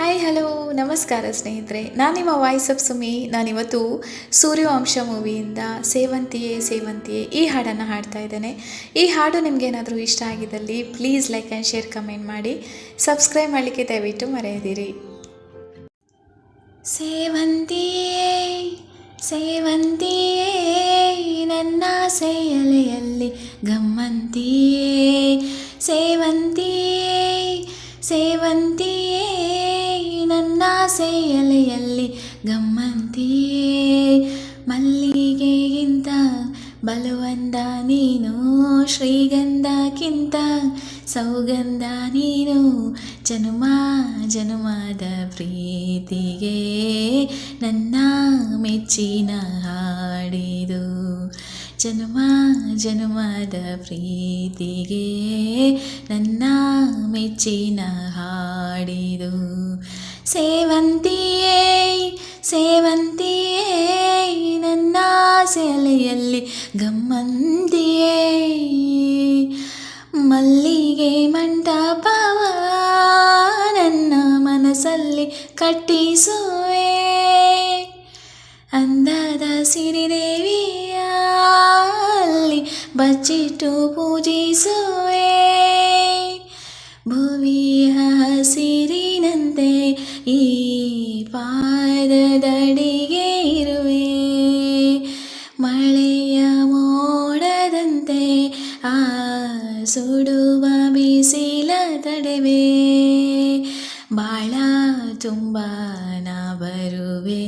Hi hello ನಮಸ್ಕಾರ ಸ್ನೇಹಿತರೆ, ನಾನು ನಿಮ್ಮ ವಾಯ್ಸ್ ಆಫ್ ಸುಮಿ. ನಾನಿವತ್ತು ಸೂರ್ಯವಂಶ ಮೂವಿಯಿಂದ ಸೇವಂತಿಯೇ ಸೇವಂತಿಯೇ ಈ ಹಾಡನ್ನು ಹಾಡ್ತಾ ಇದ್ದೇನೆ. ಈ ಹಾಡು ನಿಮಗೇನಾದರೂ ಇಷ್ಟ ಆಗಿದ್ದಲ್ಲಿ please like and share comment ಮಾಡಿ. ಸಬ್ಸ್ಕ್ರೈಬ್ ಮಾಡಲಿಕ್ಕೆ ದಯವಿಟ್ಟು ಮರೆಯದಿರಿ. ಸೇವಂತಿಯೇ ಸೇವಂತಿಯೇ ನನ್ನ ಸೇಯಲೆಯಲ್ಲಿ ಗಮ್ಮಂತಿಯೇ, ಸೇವಂತಿಯೇ ಸೇವಂತಿಯೇ ನನ್ನ ಸೇಯಲೆಯಲ್ಲಿ ಗಮ್ಮಂತಿಯೇ. ಮಲ್ಲಿಗೆಗಿಂತ ಬಲವಂದ ನೀನು, ಶ್ರೀಗಂಧಕ್ಕಿಂತ ಸೌಗಂಧ ನೀನು. ಜನುಮ ಜನುಮದ ಪ್ರೀತಿಗೆ ನನ್ನ ಮೆಚ್ಚಿನ ಹಾಡಿದು. ಜನುಮ ಜನುಮದ ಪ್ರೀತಿಗೆ ನನ್ನ ಮೆಚ್ಚಿನ ಹಾಡಿದು. ಸೇವಂತಿಯೇ ಸೇವಂತಿಯೇ ನನ್ನ ಸೆಲೆಯಲ್ಲಿ ಗಮ್ಮಂತಿಯೇ. ಮಲ್ಲಿಗೆ ಮಂಟಪವ ನನ್ನ ಮನಸ್ಸಲ್ಲಿ ಕಟ್ಟಿಸುವೆ, ಅಂದದ ಸಿರಿದೇವಿಯ ಅಲ್ಲಿ ಬಚ್ಚಿಟ್ಟು ಪೂಜಿಸುವೆ. ಭುವಿಯ ಹಸಿರಿನಂತೆ ಈ ಪಾದದಡಿಗೆ ಇರುವೆ, ಮಳೆಯ ಮೋಡದಂತೆ ಆ ಸುಡುವ ಬಿಸಿಲ ತಡೆವೆ. ಬಾಳ ತುಂಬ ನಾ ಬರುವೆ,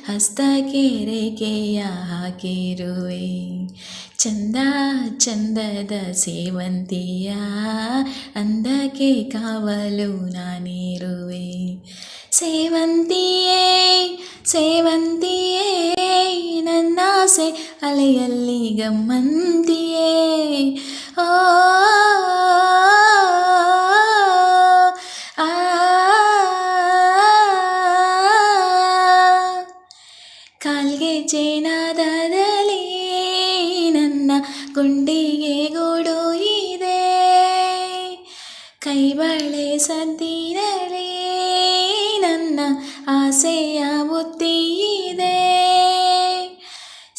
ಹಸ್ತಕ್ಕೆ ರೇಖೆಯ ಹಾಕಿರುವೆ. ಚಂದ ಚಂದದ ಸೇವಂತಿಯ ಅಂದಕ್ಕೆ ಕಾವಲು ನಾನಿರುವೆ. ಸೇವಂತಿಯೇ ಸೇವಂತಿಯೇ ನನ್ನ ಸೆ ಅಲೆಯಲ್ಲಿ ಗಮ್ಮಂತಿಯೇ. ಓ ಕಾಲ್ಗೆ ಜೇನಾದದಲ್ಲಿ ನನ್ನ ಗುಂಡಿಗೆ ಗೂಡು ಇದೆ, ಕೈಬಳೆ ಸದ್ದಿರಲಿ ನನ್ನ ಆಸೆಯ ಬುತ್ತಿ ಇದೆ.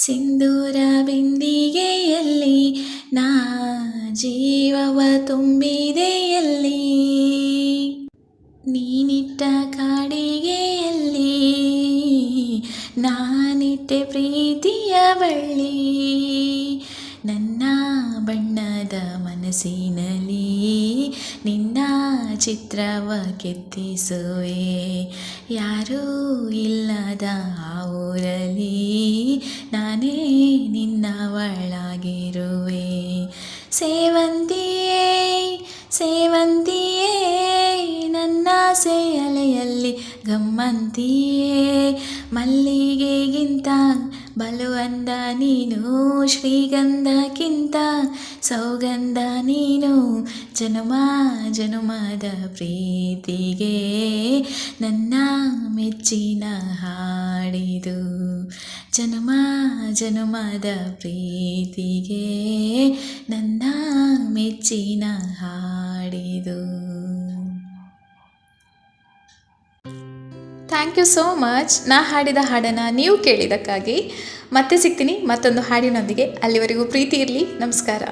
ಸಿಂಧೂರ ಬಿಂದಿಗೆಯಲ್ಲಿ ನಾ ಜೀವವ ತುಂಬಿದೆಯಲ್ಲಿ, ನೀನಿಟ್ಟ ಕಾಡಿಗೆಯಲ್ಲಿ ನಾನಿಟ್ಟೆ ಪ್ರೀತಿಯ ಬಳ್ಳಿ. ನನ್ನ ಬಣ್ಣದ ಮನಸ್ಸಿನಲ್ಲಿ ನಿನ್ನ ಚಿತ್ರವ ಕೆತ್ತಿಸುವೆ, ಯಾರೂ ಇಲ್ಲದ ಆ ಊರಲ್ಲಿ ನಾನೇ ನಿನ್ನವಳಾಗಿರುವೆ. ಸೇವಂತಿಯೇ ಸೇವಂತಿಯೇ ನನ್ನ ಸೇಯಲೆಯಲ್ಲಿ ಗಮ್ಮಂತಿಯೇ. ಮಲ್ಲಿಗೆಗಿಂತ ಬಲವಂದ ನೀನು, ಶ್ರೀಗಂಧಕ್ಕಿಂತ ಸೌಗಂಧ ನೀನು. ಜನುಮ ಜನುಮದ ಪ್ರೀತಿಗೆ ನನ್ನ ಮೆಚ್ಚಿನ ಹಾಡಿದು. ಜನುಮ ಜನುಮದ ಪ್ರೀತಿಗೆ ನನ್ನ ಮೆಚ್ಚಿನ ಹಾಡಿದು. Thank you so much. ನಾ ಹಾಡಿದ ಹಾಡನ್ನು ನೀವು ಕೇಳಿದ್ದಕ್ಕಾಗಿ. ಮತ್ತೆ ಸಿಗ್ತೀನಿ ಮತ್ತೊಂದು ಹಾಡಿನೊಂದಿಗೆ. ಅಲ್ಲಿವರೆಗೂ ಪ್ರೀತಿ ಇರಲಿ. ನಮಸ್ಕಾರ.